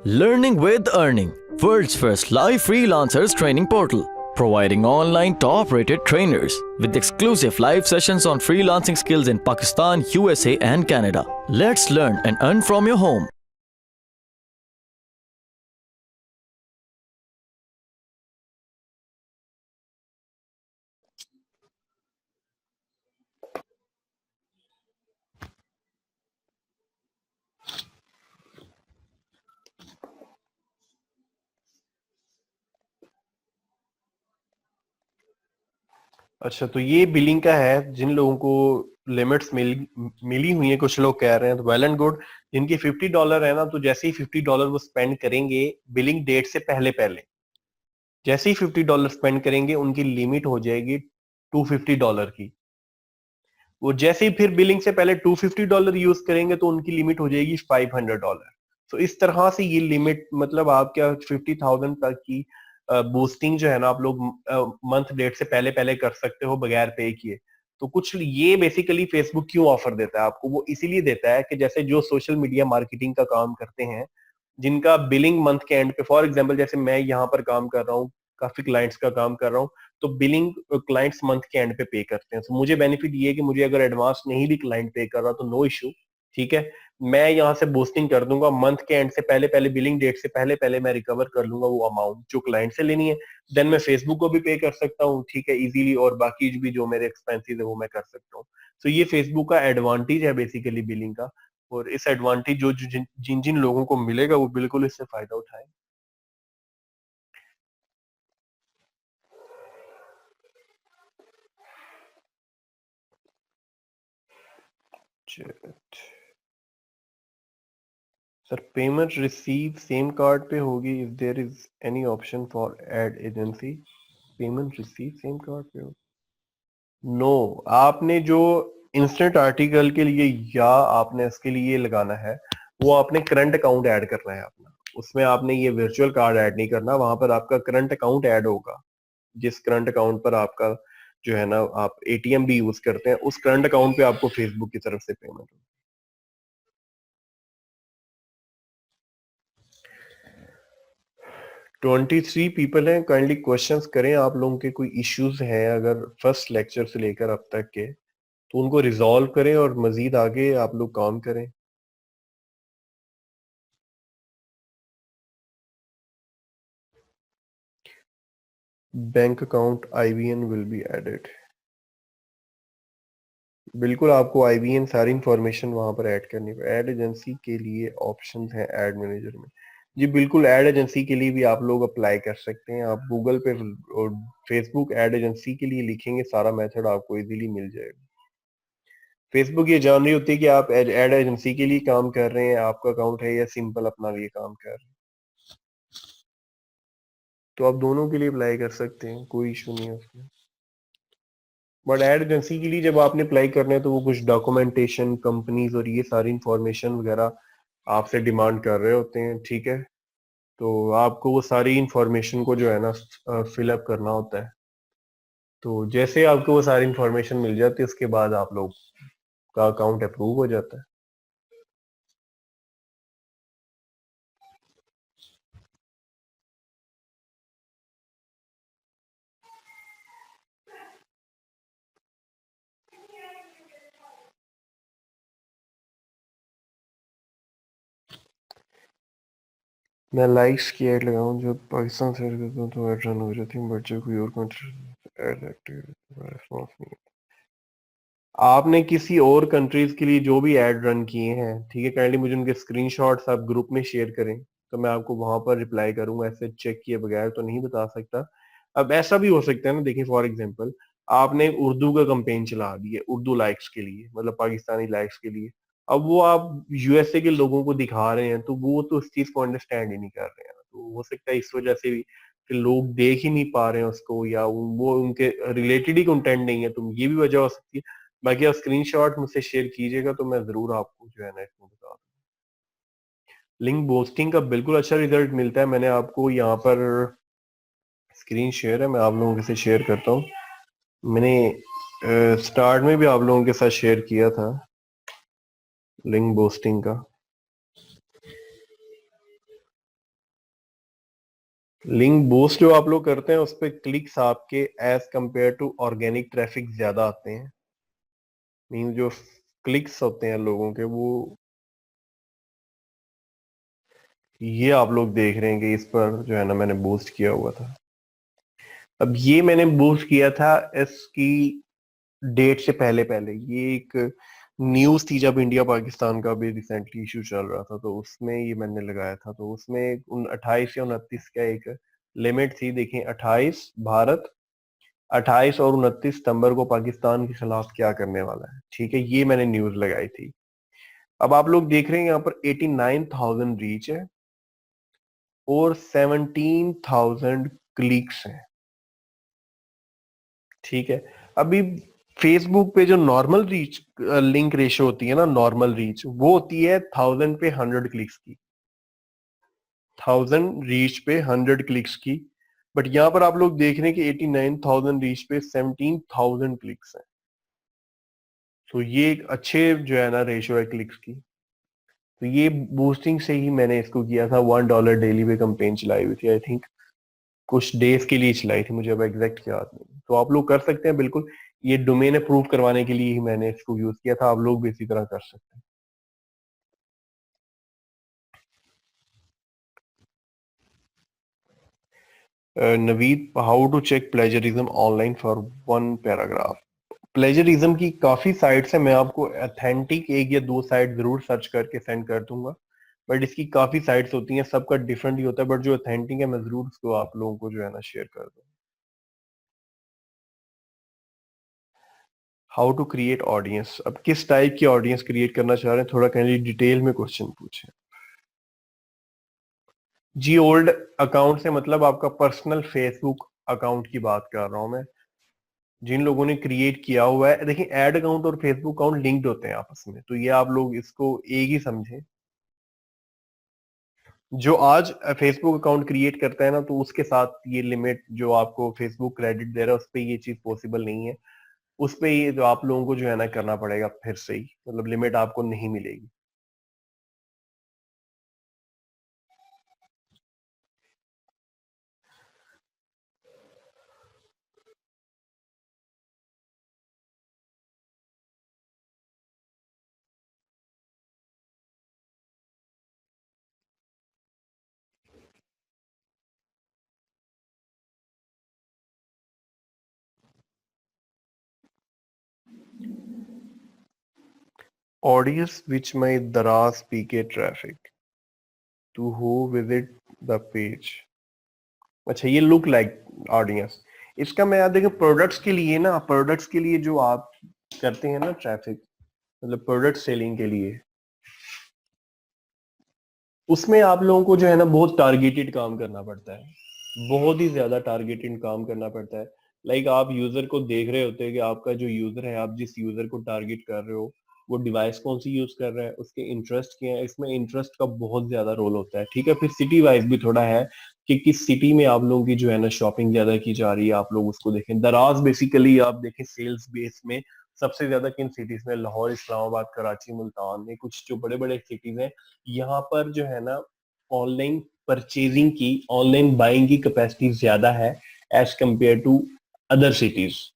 Learning with Earning, world's first live freelancers training portal, providing online top-rated trainers with exclusive live sessions on freelancing skills in Pakistan, USA and Canada. Let's learn and earn from your home. अच्छा, तो ये billing का है। जिन लोगों को limits मिली हुई है, कुछ लोग कह रहे हैं, तो वेल एंड गुड। जिनकी $50 है ना, तो जैसे ही $50 वो स्पेंड करेंगे बिलिंग डेट से पहले पहले, जैसे ही $50 स्पेंड करेंगे उनकी लिमिट हो जाएगी $250 की। वो जैसे ही फिर बिलिंग से पहले $250 यूज करेंगे तो उनकी लिमिट हो जाएगी $500। तो इस तरह से ये लिमिट, मतलब आप क्या 50,000 तक की बूस्टिंग जो है ना, आप लोग मंथ डेट से पहले पहले कर सकते हो बगैर पे किए। तो कुछ ये बेसिकली फेसबुक क्यों ऑफर देता है आपको, वो इसीलिए देता है कि जैसे जो सोशल मीडिया मार्केटिंग का काम करते हैं, जिनका बिलिंग मंथ के एंड पे, फॉर एग्जांपल जैसे मैं यहाँ पर काम कर रहा हूँ, काफी क्लाइंट्स का काम कर रहा हूँ, तो बिलिंग क्लाइंट्स मंथ के एंड पे करते हैं। तो मुझे बेनिफिट ये है कि मुझे अगर एडवांस नहीं भी क्लाइंट पे कर रहा तो नो इशू, ठीक है। मैं यहाँ से बूस्टिंग कर दूंगा मंथ के एंड से पहले पहले, बिलिंग डेट से पहले पहले मैं रिकवर कर लूंगा वो अमाउंट जो क्लाइंट से लेनी है। देन मैं फेसबुक को भी पे कर सकता हूँ, ठीक है, इजीली, और बाकी भी जो मेरे एक्सपेंसेस है वो मैं कर सकता हूँ। तो ये फेसबुक का एडवांटेज है बेसिकली बिलिंग का। और इस एडवांटेज जो जिन जिन जिन लोगों को मिलेगा वो बिल्कुल इससे फायदा उठाए। Sir, payment receive same card पे होगी if there is any option for ad agency. Payment receive same card पे होगी, नो। आपने जो इंस्टेंट आर्टिकल के लिए या आपने इसके लिए लगाना है, वो आपने करंट अकाउंट ऐड करना है अपना। उसमें आपने ये वर्चुअल कार्ड ऐड नहीं करना, वहां पर आपका करंट अकाउंट ऐड होगा। जिस करंट अकाउंट पर आपका जो है ना, आप एटीएम भी यूज करते हैं, उस करंट अकाउंट पे आपको फेसबुक की तरफ से पेमेंट होगी। 23 पीपल हैं। काइंडली क्वेश्चंस करें, आप लोगों के कोई इश्यूज हैं अगर फर्स्ट लेक्चर से लेकर अब तक के, तो उनको रिजॉल्व करें और मजीद आगे आप लोग काम करें। Bank account IBAN will be added. बिल्कुल, आपको आईबीएन सारी इंफॉर्मेशन वहां पर ऐड करनी है। ऐड एजेंसी के लिए ऑप्शंस हैं ऐड मैनेजर में। जी बिल्कुल, ऐड एजेंसी के लिए भी आप लोग अप्लाई कर सकते हैं। आप गूगल पे और फेसबुक ऐड एजेंसी के लिए लिखेंगे, सारा मेथड आपको इजीली मिल जाएगा। फेसबुक ये जान रही होती है कि आप एड एजेंसी के लिए काम कर रहे हैं, आपका अकाउंट है, या सिंपल अपना लिए काम कर रहे हैं। तो आप दोनों के लिए अप्लाई कर सकते हैं, कोई इशू नहीं है उसमें। बट एड एजेंसी के लिए जब आपने अप्लाई करना है तो वो कुछ डॉक्यूमेंटेशन, कंपनीज और ये सारी इंफॉर्मेशन वगैरह आपसे डिमांड कर रहे होते हैं, ठीक है। तो आपको वो सारी इंफॉर्मेशन को जो है ना फिलअप करना होता है। तो जैसे आपको वो सारी इंफॉर्मेशन मिल जाती है, उसके बाद आप लोग का अकाउंट अप्रूव हो जाता है। मैं लाइक्स की ऐड लगाऊं, जब पाकिस्तान से ऐड करता हूं तो ऐड रन हो जाती है, बट जब कोई और कंट्री ऐड एक्टिव रिस्पॉन्स नहीं। आपने किसी और कंट्रीज के लिए जो भी ऐड रन किए हैं, ठीक है, काइंडली मुझे उनके स्क्रीनशॉट्स आप ग्रुप में शेयर करें, तो मैं आपको वहां पर रिप्लाई करूंगा। ऐसे चेक किए बगैर तो नहीं बता सकता। अब ऐसा भी हो सकता है ना, देखिए फॉर एग्जांपल, आपने उर्दू का कंपेन चला दिया उर्दू लाइक्स के लिए, मतलब पाकिस्तानी लाइक्स के लिए। अब वो आप यूएसए के लोगों को दिखा रहे हैं, तो वो तो उस चीज को अंडरस्टैंड ही नहीं कर रहे हैं। तो हो सकता है इस वजह से भी कि लोग देख ही नहीं पा रहे हैं उसको, या वो उनके रिलेटेड ही कंटेंट नहीं है, तो ये भी वजह हो सकती है। बाकी आप स्क्रीनशॉट मुझसे शेयर कीजिएगा तो मैं जरूर आपको जो है ना इसमें बता दूँ। लिंक पोस्टिंग का बिल्कुल अच्छा रिजल्ट मिलता है। मैंने आपको यहाँ पर स्क्रीन शेयर है, मैं आप लोगों के साथ शेयर करता हूँ। मैंने स्टार्ट में भी आप लोगों के साथ शेयर किया था लिंक पोस्टिंग का। लिंक बूस्ट जो आप लोग करते हैं उस पे क्लिक्स आपके as compare to organic traffic ज्यादा आते हैं। मीन जो क्लिक्स होते हैं लोगों के वो, ये आप लोग देख रहे हैं कि इस पर जो है ना मैंने बूस्ट किया हुआ था। अब ये मैंने बूस्ट किया था इसकी डेट से पहले पहले। ये एक न्यूज थी जब इंडिया पाकिस्तान का भी रिसेंटली इशू चल रहा था, तो उसमें ये मैंने लगाया था। तो उसमें 28 या 29 का एक लिमिट थी। देखिए 28 भारत, 28 और 29 सितंबर को पाकिस्तान के खिलाफ क्या करने वाला है, ठीक है, ये मैंने न्यूज लगाई थी। अब आप लोग देख रहे हैं यहाँ पर 89,000 रीच है और 17,000 क्लिक्स हैं, ठीक है। अभी फेसबुक पे जो नॉर्मल रीच लिंक रेशियो होती है ना, नॉर्मल रीच, वो होती है 1000 पे 100 क्लिक्स की, 1000 रीच पे 100 क्लिक्स की। बट यहाँ पर आप लोग देख रहे हैं कि 89,000 रीच पे 17,000 क्लिक्स हैं। तो ये एक अच्छे जो है ना रेशियो है क्लिक्स की। तो ये बूस्टिंग से ही मैंने इसको किया था। $1 डेली पे कंपेन चलाई हुई थी, आई थिंक कुछ डेज के लिए चलाई थी, मुझे अब एग्जैक्ट याद नहीं। तो आप लोग कर सकते हैं बिल्कुल। ये डोमेन अप्रूव करवाने के लिए ही मैंने इसको यूज किया था, आप लोग भी इसी तरह कर सकते हैं। Naveed, how to check plagiarism online for one paragraph. Plagiarism की काफी साइट्स है, मैं आपको अथेंटिक एक या दो साइट जरूर सर्च करके सेंड कर दूंगा। बट इसकी काफी साइट्स होती हैं, सबका डिफरेंट ही होता है। बट जो अथेंटिक है मैं जरूर उसको आप लोगों को जो है ना शेयर कर दूंगा। हाउ टू क्रिएट ऑडियंस, अब किस टाइप की ऑडियंस क्रिएट करना चाह रहे हैं, थोड़ा कैंडी डिटेल में क्वेश्चन पूछे। जी ओल्ड अकाउंट से मतलब आपका पर्सनल फेसबुक अकाउंट की बात कर रहा हूं मैं, जिन लोगों ने क्रिएट किया हुआ है। देखिए एड अकाउंट और फेसबुक अकाउंट लिंक्ड होते हैं आपस में, तो ये आप लोग इसको एक ही समझें। जो आज फेसबुक अकाउंट क्रिएट करता है ना, तो उसके साथ ये लिमिट जो आपको फेसबुक क्रेडिट दे रहा है उस पर ये चीज पॉसिबल नहीं है। उस पे ये जो आप लोगों को जो है ना करना पड़ेगा फिर से ही, मतलब लिमिट आपको नहीं मिलेगी। ऑडियंस विच माई दराज पीके traffic to who visit the page. अच्छा, ये लुक लाइक ऑडियंस, इसका मैं याद देखिए प्रोडक्ट्स के लिए ना, प्रोडक्ट्स के लिए जो आप करते हैं ना ट्रैफिक, मतलब प्रोडक्ट सेलिंग के लिए, उसमें आप लोगों को जो है ना बहुत टारगेटेड काम करना पड़ता है, बहुत ही ज्यादा टारगेटेड काम करना पड़ता है। लाइक आप यूजर को देख रहे होते हैं कि आपका जो यूजर है, आप जिस यूजर को टारगेट कर रहे हो वो डिवाइस कौन सी यूज कर रहा है, उसके इंटरेस्ट क्या है, इसमें इंटरेस्ट का बहुत ज्यादा रोल होता है, ठीक है। फिर सिटी वाइज भी थोड़ा है कि किस सिटी में आप लोगों की जो है ना शॉपिंग ज्यादा की जा रही है, आप लोग उसको देखें। दराज बेसिकली आप देखें सेल्स बेस में सबसे ज्यादा किन सिटीज में, लाहौर, इस्लामाबाद, कराची, मुल्तान, ये कुछ जो बड़े बड़े सिटीज हैं, यहाँ पर जो है ना ऑनलाइन परचेजिंग की, ऑनलाइन बाइंग की कैपेसिटी ज्यादा है as compare to other cities.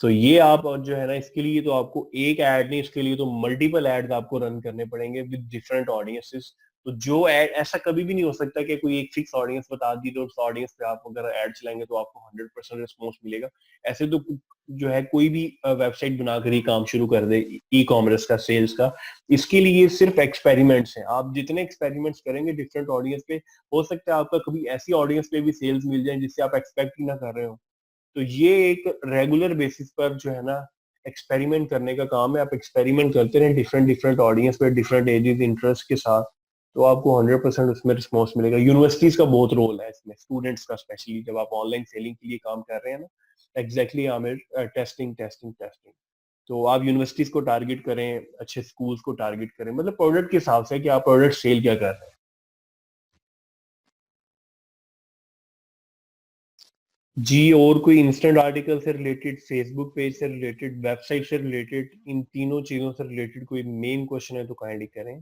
तो ये आप और जो है ना इसके लिए तो आपको एक ऐड नहीं, इसके लिए तो मल्टीपल एड्स आपको रन करने पड़ेंगे विद डिफरेंट ऑडियंसेस। तो जो एड, ऐसा कभी भी नहीं हो सकता कि कोई एक फिक्स ऑडियंस बता दी तो उस ऑडियंस पे आप अगर एड चलाएंगे तो आपको 100% रिस्पॉन्स मिलेगा। ऐसे तो जो है कोई भी वेबसाइट बनाकर ही काम शुरू कर दे ई कॉमर्स का, सेल्स का। इसके लिए सिर्फ एक्सपेरिमेंट्स हैं, आप जितने एक्सपेरिमेंट्स करेंगे डिफरेंट ऑडियंस पे, हो सकता है आपका कभी ऐसी ऑडियंस पे भी सेल्स मिल जाए जिससे आप एक्सपेक्ट ही ना कर रहे हो। तो ये एक रेगुलर बेसिस पर जो है ना एक्सपेरिमेंट करने का काम है। आप एक्सपेरिमेंट करते रहे डिफरेंट डिफरेंट ऑडियंस पे, डिफरेंट एजेस, इंटरेस्ट के साथ, तो आपको 100% उसमें रिस्पॉन्स मिलेगा। यूनिवर्सिटीज का बहुत रोल है इसमें, स्टूडेंट्स का स्पेशली, जब आप ऑनलाइन सेलिंग के लिए काम कर रहे हैं ना, exactly Aamir, testing testing testing. तो आप यूनिवर्सिटीज को टारगेट करें, अच्छे स्कूल्स को टारगेट करें, मतलब प्रोडक्ट के हिसाब से कि आप प्रोडक्ट सेल क्या कर रहे हैं। जी, और कोई इंस्टेंट आर्टिकल से रिलेटेड, फेसबुक पेज से रिलेटेड, वेबसाइट से रिलेटेड, इन तीनों चीजों से रिलेटेड कोई मेन क्वेश्चन है तो काइंडली करें।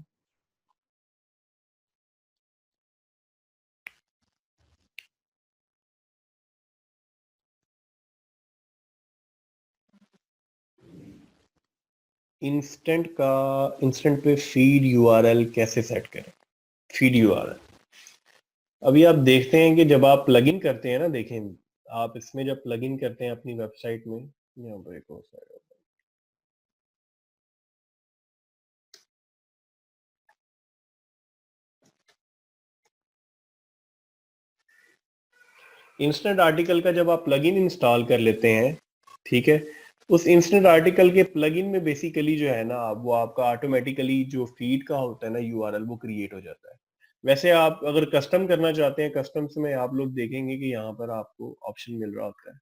इंस्टेंट पे फीड यूआरएल कैसे सेट करें? फीड यूआरएल अभी आप देखते हैं कि जब आप प्लगइन करते हैं ना, देखें आप इसमें जब प्लगइन करते हैं अपनी वेबसाइट में, यहाँ पर एक और साइड इंस्टेंट आर्टिकल का जब आप प्लगइन इंस्टॉल कर लेते हैं, ठीक है, उस इंस्टेंट आर्टिकल के प्लगइन में बेसिकली जो है ना, वो आपका ऑटोमेटिकली जो फीड का होता है ना यूआरएल, वो क्रिएट हो जाता है। वैसे आप अगर कस्टम करना चाहते हैं, कस्टम्स में आप लोग देखेंगे कि यहाँ पर आपको ऑप्शन मिल रहा होता है,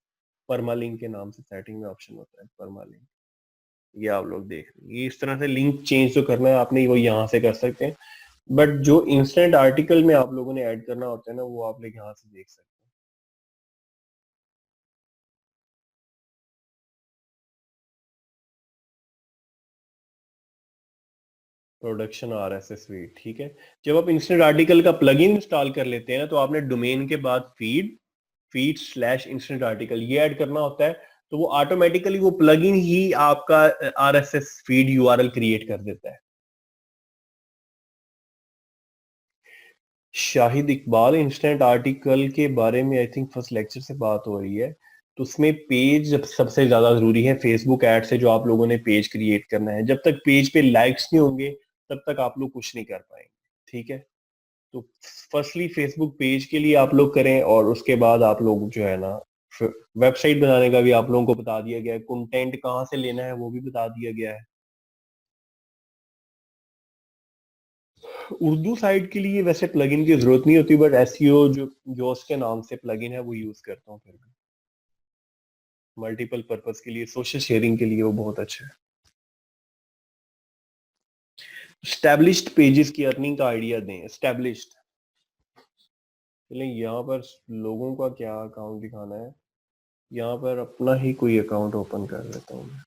परमालिंक के नाम से सेटिंग में ऑप्शन होता है परमालिंक। ये आप लोग देख रहे हैं, ये इस तरह से लिंक चेंज जो करना है आपने, वो यहाँ से कर सकते हैं। बट जो इंस्टेंट आर्टिकल में आप लोगों ने ऐड करना होता है ना, वो आप लोग यहाँ से देख सकते हैं। प्रोडक्शन आरएसएस फीड, ठीक है। जब आप इंस्टेंट आर्टिकल का प्लगइन इंस्टॉल कर लेते हैं ना, तो आपने डोमेन के बाद फीड स्लैश इंस्टेंट आर्टिकल ये ऐड करना होता है। तो वो ऑटोमेटिकली वो प्लगइन ही आपका आरएसएस फीड यूआरएल क्रिएट कर देता है। शाहिद इकबाल, इंस्टेंट आर्टिकल के बारे में आई थिंक फर्स्ट लेक्चर से बात हो रही है। तो उसमें पेज सबसे ज्यादा जरूरी है। फेसबुक ऐड से जो आप लोगों ने पेज क्रिएट करना है, जब तक पेज पे लाइक्स नहीं होंगे तब तक आप लोग कुछ नहीं कर पाएंगे, ठीक है। तो फर्स्टली फेसबुक पेज के लिए आप लोग करें, और उसके बाद आप लोग जो है ना, वेबसाइट बनाने का भी आप लोगों को बता दिया गया है, कंटेंट कहाँ से लेना है वो भी बता दिया गया है। उर्दू साइड के लिए वैसे प्लगइन की जरूरत नहीं होती, बट एसईओ जो उसके नाम से प्लगइन है वो यूज करता हूँ फिर भी, मल्टीपल पर्पस के लिए, सोशल शेयरिंग के लिए वो बहुत अच्छा है। स्टैब्लिश्ड पेजेस की अर्निंग का आइडिया दें। स्टैब्लिश्ड, चलें यहाँ पर लोगों का क्या अकाउंट दिखाना है, यहाँ पर अपना ही कोई अकाउंट ओपन कर लेता हूँ मैं।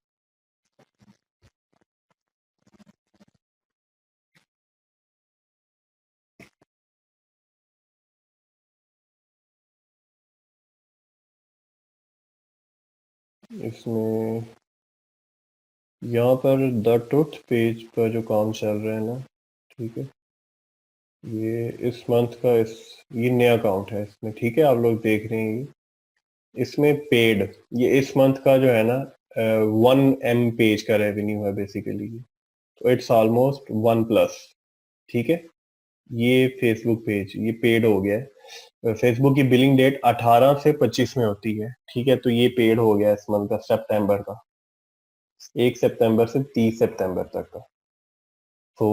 इसमें यहाँ पर द ट्रुथ पेज पर जो काम चल रहा है ना, ठीक है, ये इस मंथ का ये नया अकाउंट है इसमें, ठीक है, आप लोग देख रहे हैं। इसमें पेड, ये इस मंथ का जो है ना 1 M पेज का रेवेन्यू है बेसिकली, तो इट्स ऑलमोस्ट 1+, ठीक है। ये फेसबुक पेज ये पेड हो गया है। फेसबुक की बिलिंग डेट 18 से 25 में होती है, ठीक है, तो ये पेड हो गया इस मंथ का, सितंबर का, 1 सितंबर से 30 सितंबर तक का। तो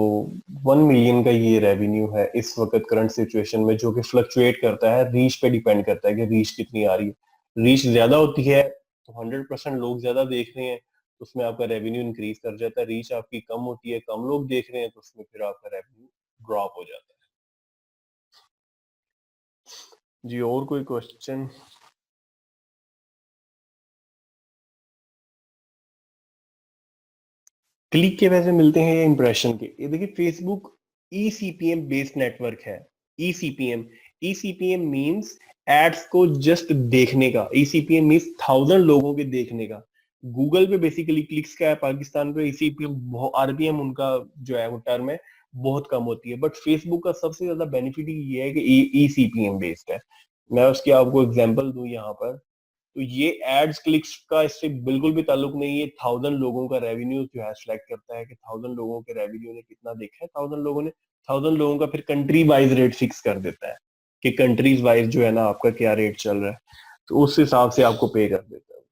1 मिलियन का ये रेवेन्यू है इस वक्त करंट सिचुएशन में, जो कि फ्लक्चुएट करता है, रीच पे डिपेंड करता है कि रीच कितनी आ रही है। रीच ज्यादा होती है तो 100% लोग ज्यादा देख रहे हैं, तो उसमें आपका रेवेन्यू इंक्रीज कर जाता है। रीच आपकी कम होती है, कम लोग देख रहे हैं, तो उसमें फिर आपका रेवेन्यू ड्रॉप हो जाता है। जी, और कोई क्वेश्चन? क्लिक के पैसे मिलते हैं या इंप्रेशन के? ये देखिए, फेसबुक ईसीपीएम बेस्ड नेटवर्क है। ईसीपीएम, ईसीपीएम मींस एड्स को जस्ट देखने का, ईसीपीएम मींस 1000 लोगों के देखने का। गूगल पे बेसिकली क्लिक्स का है, पाकिस्तान पे ईसीपीएम आरपीएम उनका जो है वो टर्म है, बहुत कम होती है। बट फेसबुक का सबसे ज्यादा बेनिफिट ये है कि ईसीपीएम बेस्ड है। मैं उसकी आपको एग्जांपल दूं यहाँ पर, तो ये एड्स क्लिक्स का इससे बिल्कुल भी ताल्लुक नहीं है। 1000 लोगों का रेवेन्यू जो है सिलेक्ट करता है कि 1000 लोगों के रेवेन्यू ने कितना देखा है, 1000 लोगों ने, 1000 लोगों का फिर कंट्री वाइज रेट फिक्स कर देता है कि कंट्रीज वाइज जो है ना आपका क्या रेट चल रहा है, तो उस हिसाब से आपको पे कर देता है।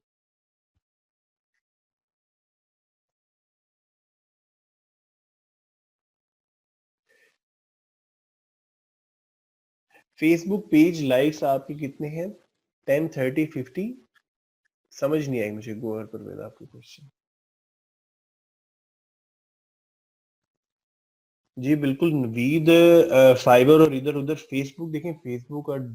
फेसबुक पेज लाइक्स आपके कितने हैं? 10, 30, 50? समझ नहीं आई मुझे गोवर परवेज आपकी क्वेश्चन। जी बिल्कुल नवीद, फाइबर और इधर उधर फेसबुक देखें, फेसबुक और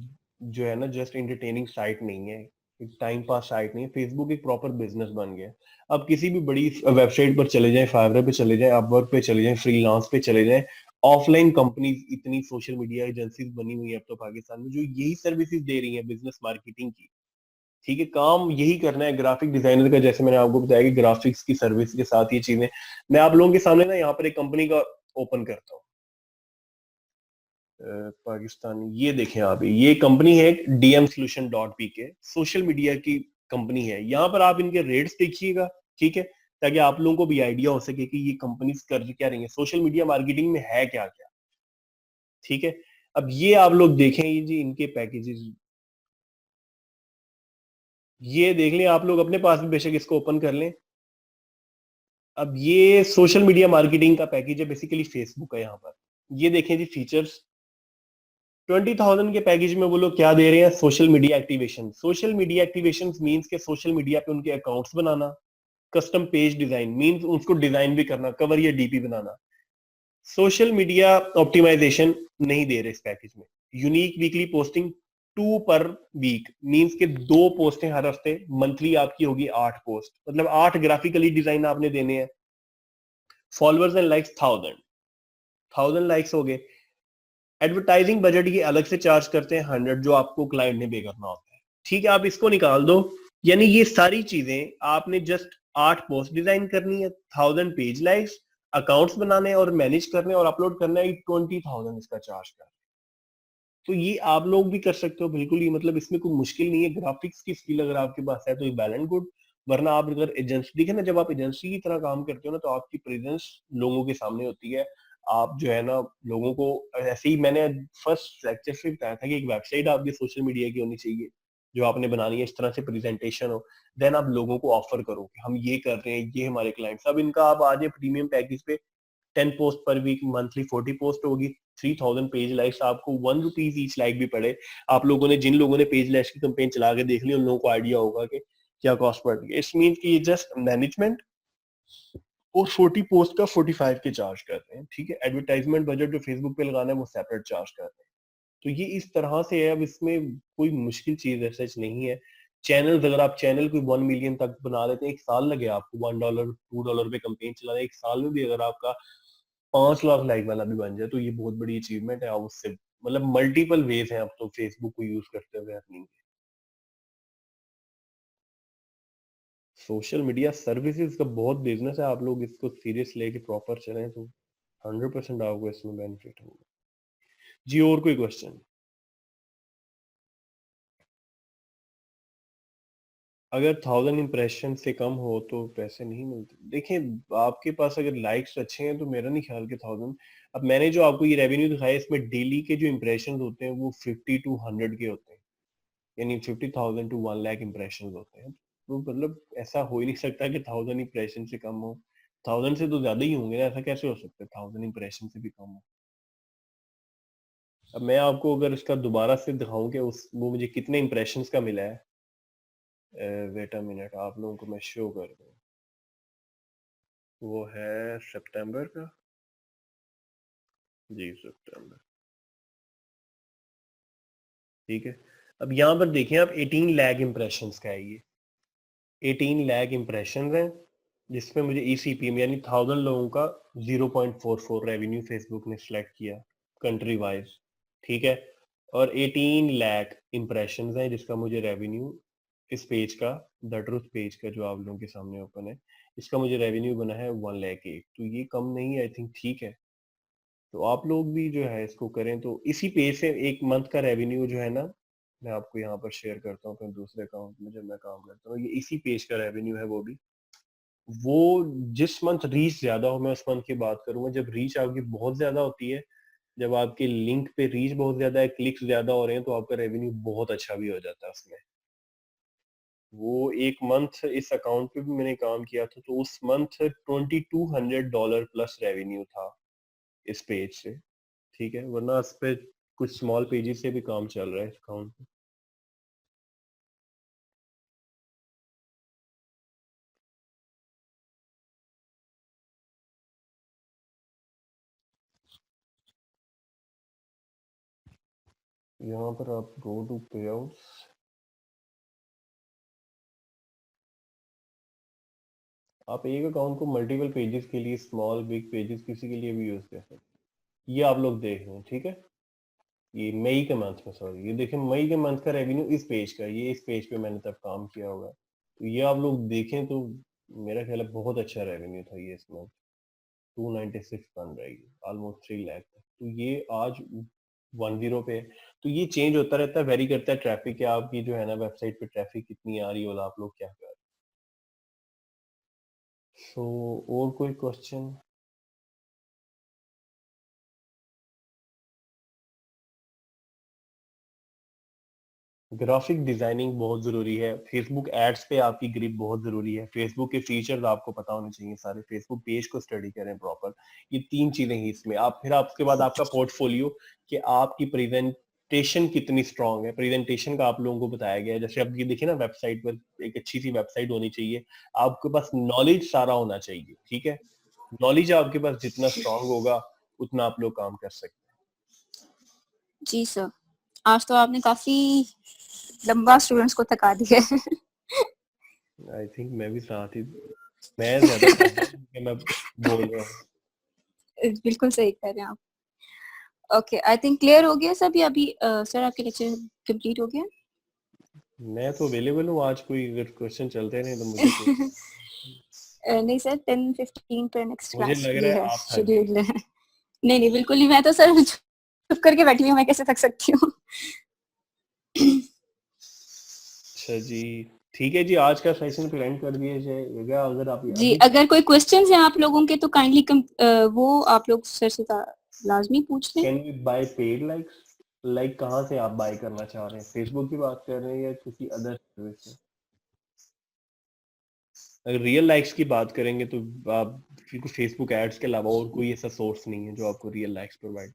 जो है ना जस्ट इंटरटेनिंग साइट नहीं है, एक टाइम पास साइट नहीं है। फेसबुक एक प्रॉपर बिजनेस बन गया है। अब किसी भी बड़ी वेबसाइट पर चले जाएं, फाइवर पे चले जाएं, अपवर्क पे चले जाएं, फ्रीलांस पे चले जाएं, ऑफलाइन कंपनीज इतनी सोशल मीडिया एजेंसीज बनी हुई है अब तो पाकिस्तान में, जो यही सर्विसेज दे रही है बिजनेस मार्केटिंग की। ठीक है, काम यही करना है ग्राफिक डिजाइनर का। जैसे मैंने आपको बताया कि ग्राफिक्स की सर्विस के साथ ये चीजें, मैं आप लोगों के सामने ना यहाँ पर एक कंपनी का ओपन करता हूँ, पाकिस्तानी। ये देखें आप, ये कंपनी है dmsolution.pk, सोशल मीडिया की कंपनी है। यहाँ पर आप इनके रेट्स देखिएगा, ठीक है, ताकि आप लोगों को भी आइडिया हो सके कि ये कंपनीज कर क्या रही है, सोशल मीडिया मार्केटिंग में है क्या क्या। ठीक है, अब ये आप लोग देखें, ये जी इनके पैकेजेस, ये देख लें आप लोग अपने पास भी, बेशक इसको ओपन कर लें। अब ये सोशल मीडिया मार्केटिंग का पैकेज है, बेसिकली फेसबुक है। यहाँ पर ये देखें जी फीचर्स, 20,000 के पैकेज में वो लोग क्या दे रहे हैं, social media activation. Social media activation means के सोशल मीडिया पे उनके अकाउंट्स बनाना, कस्टम पेज डिजाइन मींस उसको डिजाइन भी करना, कवर या डीपी बनाना। सोशल मीडिया ऑप्टिमाइजेशन नहीं दे रहे इस पैकेज में। यूनिक वीकली पोस्टिंग 2 पर वीक मींस के 2 पोस्टें हर हफ्ते, मंथली आपकी होगी 8 पोस्ट, मतलब 8 ग्राफिकली डिजाइन आपने देने हैं। फॉलोअर्स एंड लाइक्स 1000 लाइक्स हो गए। एडवर्टाइजिंग बजट ये अलग से चार्ज करते हैं 100, जो आपको क्लाइंट ने पे करना होता है। ठीक है, आप इसको निकाल दो, यानी ये सारी चीजें आपने जस्ट 8 पोस्ट डिजाइन करनी है, 1000 पेज लाइक्स, अकाउंट्स बनाने और मैनेज करने और अपलोड करना है, 20,000 इसका चार्ज कर। तो ये आप लोग भी कर सकते हो बिल्कुल ही, मतलब इसमें कोई मुश्किल नहीं है। ग्राफिक्स की स्किल अगर आपके पास है तो ये वेल एंड गुड। वरना आप अगर एजेंसी, देखिए ना, जब आप एजेंसी की तरह काम करते हो ना, तो आपकी प्रेजेंस लोगों के सामने होती है। आप जो है ना लोगों को, ऐसे ही मैंने फर्स्ट लेक्चर से बताया था कि एक वेबसाइट आपकी सोशल मीडिया की होनी चाहिए जो आपने बनानी है, इस तरह से प्रेजेंटेशन हो, देन आप लोगों को ऑफर करो कि हम ये कर रहे हैं, ये हमारे क्लाइंट्स। अब इनका आप आ जाए प्रीमियम पैकेज पे, 10 पोस्ट पर वीक, मंथली 40 पोस्ट होगी, 3000 पेज लाइक्स, आपको 1 रुपीज ईच लाइक भी पड़े। आप लोगों ने, जिन लोगों ने पेज लाइक्स की कैंपेन चला के देख ली, उन लोगों को आइडिया होगा कि क्या कॉस्ट पड़ रही है। इस मीन की ये जस्ट मैनेजमेंट और 40 पोस्ट का 45 के चार्ज करते हैं। ठीक है, एडवर्टाइजमेंट बजट जो फेसबुक पे लगाना है वो सेपरेट चार्ज करते हैं। तो ये इस तरह से है। अब इसमें कोई मुश्किल चीज ऐसा नहीं है। चैनल, अगर आप चैनल कोई 1 मिलियन तक बना लेते हैं, एक साल लगे आपको, $1 $2 पे कंपेन चलाने, एक साल में भी अगर आपका 5 लाख लाइक वाला भी बन जाए तो ये बहुत बड़ी अचीवमेंट है। आप उससे, मतलब मल्टीपल वेज हैं अब तो फेसबुक को यूज करते हुए अर्निंग के। सोशल मीडिया सर्विसेज का बहुत बिजनेस है, आप लोग इसको सीरियस लेके प्रॉपर चलें तो 100% आपको इसमें बेनिफिट होगा। जी, और कोई क्वेश्चन? अगर 1000 इंप्रेशन से कम हो तो पैसे नहीं मिलते। देखिए, आपके पास अगर लाइक्स अच्छे हैं तो मेरा नहीं ख्याल कि 1000। अब मैंने जो आपको ये रेवेन्यू दिखाया, इसमें डेली के जो इंप्रेशन होते हैं वो 50 to 100 के होते हैं, यानी 50,000 to 1 लाख इंप्रेशन होते हैं। तो मतलब ऐसा हो ही नहीं सकता कि 1000 इंप्रेशन से कम हो। 1000 से तो ज्यादा ही होंगे ना, ऐसा कैसे हो सकता है 1000 इंप्रेशन से भी कम हो। अब मैं आपको अगर इसका दोबारा से दिखाऊं कि उस वो मुझे कितने इंप्रेशंस का मिला है, वेट अ मिनट, आप लोगों को मैं शो कर दूं। वो है सितंबर का, जी सितंबर। ठीक है, अब यहाँ पर देखें आप, 18 लाख इंप्रेशंस का है ये, 18 लाख इंप्रेशन है, जिसमें मुझे ईसीपीएम यानी 1000 लोगों का 0.44 रेवेन्यू फेसबुक ने सिलेक्ट किया कंट्री वाइज। ठीक है, और 18 लाख इंप्रेशन है जिसका मुझे रेवेन्यू, इस पेज का, द ट्रुथ पेज का जो आप लोगों के सामने ओपन है, इसका मुझे रेवेन्यू बना है 1 लाख 1। तो ये कम नहीं है, आई थिंक ठीक है। तो आप लोग भी जो है इसको करें तो इसी पेज से एक मंथ का रेवेन्यू जो है ना, मैं आपको यहाँ पर शेयर करता हूँ अपने दूसरे अकाउंट में जब मैं काम करता हूँ, ये इसी पेज का रेवेन्यू है। वो जिस मंथ रीच ज्यादा हो, मैं उस मंथ की बात करूंगा, जब रीच आपकी बहुत ज्यादा होती है, जब आपके लिंक पे रीच बहुत ज्यादा है, क्लिक्स ज्यादा हो रहे हैं, तो आपका रेवेन्यू बहुत अच्छा भी हो जाता है उसमें। वो एक मंथ इस अकाउंट पे भी मैंने काम किया था, तो उस मंथ $2200 प्लस रेवेन्यू था इस पेज से। ठीक है, वरना इस पे कुछ स्मॉल पेजेस से भी काम चल रहा है इस अकाउंट पे। यहाँ पर आप गो टू पे आउट्स, आप एक अकाउंट को मल्टीपल पेजेस के लिए, स्मॉल बिग पेजेस किसी के लिए भी यूज कर सकते हैं। ये आप लोग देख लें, ठीक है। ये मई के मंथ में, सॉरी, ये देखिए मई के मंथ का रेवेन्यू इस पेज का, ये इस पेज पे मैंने तब काम किया होगा, तो ये आप लोग देखें तो मेरा ख्याल है बहुत अच्छा रेवेन्यू था ये इस मंथ। 296 बन रही है, ऑलमोस्ट 3 लाख तक। तो ये आज 10 पे है। तो ये चेंज होता रहता है, वेरी करता है ट्रैफिक, या आपकी जो है ना वेबसाइट पे ट्रैफिक कितनी आ रही है, और आप लोग क्या कर रहे हैं। सो और कोई क्वेश्चन? ग्राफिक डिजाइनिंग बहुत जरूरी है, फेसबुक एड्स पे आपकी ग्रिप बहुत जरूरी है, फेसबुक के फीचर्स आपको पता होने चाहिए सारे, फेसबुक पेज को स्टडी करें प्रॉपर। ये 3 चीजें ही इसमें। आप फिर आपके बाद आपका पोर्टफोलियो, कि आपकी प्रेजेंटेशन कितनी स्ट्रांग है, प्रेजेंटेशन का आप लोगों को बताया गया है। जैसे अब ये देखिए ना, वेबसाइट पर एक अच्छी सी वेबसाइट होनी चाहिए, आपके पास नॉलेज सारा होना चाहिए, ठीक है। नॉलेज आपके पास जितना स्ट्रांग होगा उतना आप लोग काम कर सकते जी सर, आज तो आपने काफी लंबा स्टूडेंट्स को थका दिया है। हैं। आई थिंक मैं भी साथ ही, मैं ज्यादा थक गया क्योंकि मैं बोल रहा हूँ। बिल्कुल सही कह रहे हैं आप। ओके, आई थिंक क्लियर हो गया सब। अभी सर आपके लेक्चर कंप्लीट हो गया? मैं तो अवेलेबल हूँ आज, कोई अगर क्वेश्चन चलते रहे तो मुझे कोई नहीं सर, 10:15 पर नेक्स्ट मुझे क्लास लग ये रहा है है आप थक गए। शेड्यूल है। नहीं नहीं, बिल्कुल नहीं, मैं तो सर चुप करके बैठी हूँ, मैं कैसे थक सकती हूँ। अच्छा जी, ठीक है जी, आज का सेशन पे एंड कर दिया जाएगा। अगर आप जी, अभी अगर कोई क्वेश्चंस हैं आप लोगों के तो काइंडली वो आप लोग सर से लाजमी पूछ लें। Can we buy paid likes, like कहाँ से आप बाय करना चाह रहे हैं, फेसबुक की बात कर रहे हैं या किसी अदर सर्विस से? अगर रियल लाइक्स की बात करेंगे तो आप, फेसबुक एड्स के अलावा और कोई ऐसा सोर्स नहीं है जो आपको real likes provide.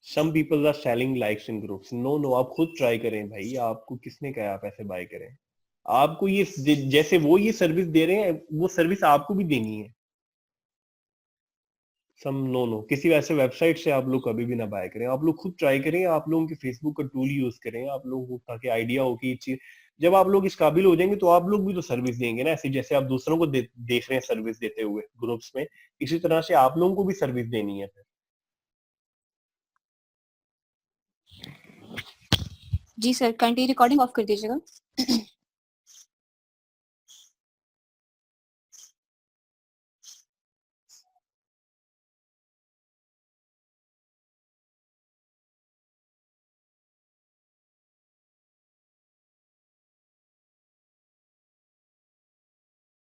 Some people are selling likes in groups, no no, आप खुद ट्राई करें भाई, आपको किसने कहा आप ऐसे बाय करें। आपको ये जैसे वो ये सर्विस दे रहे हैं, वो सर्विस आपको भी देनी है। सम नो नो, किसी ऐसे वेबसाइट से आप लोग कभी भी ना बाय करें, आप लोग खुद ट्राई करें, आप लोगों के फेसबुक का टूल यूज करें, आप लोगों को ताकि आइडिया हो कि ये चीज, जब आप लोग इस काबिल हो जाएंगे तो आप लोग भी तो सर्विस देंगे ना, ऐसे जैसे आप दूसरों को देख रहे हैं सर्विस देते हुए ग्रुप्स में, इसी तरह से आप लोगों को भी सर्विस देनी है फिर। जी सर, काइंडली रिकॉर्डिंग ऑफ कर दीजिएगा।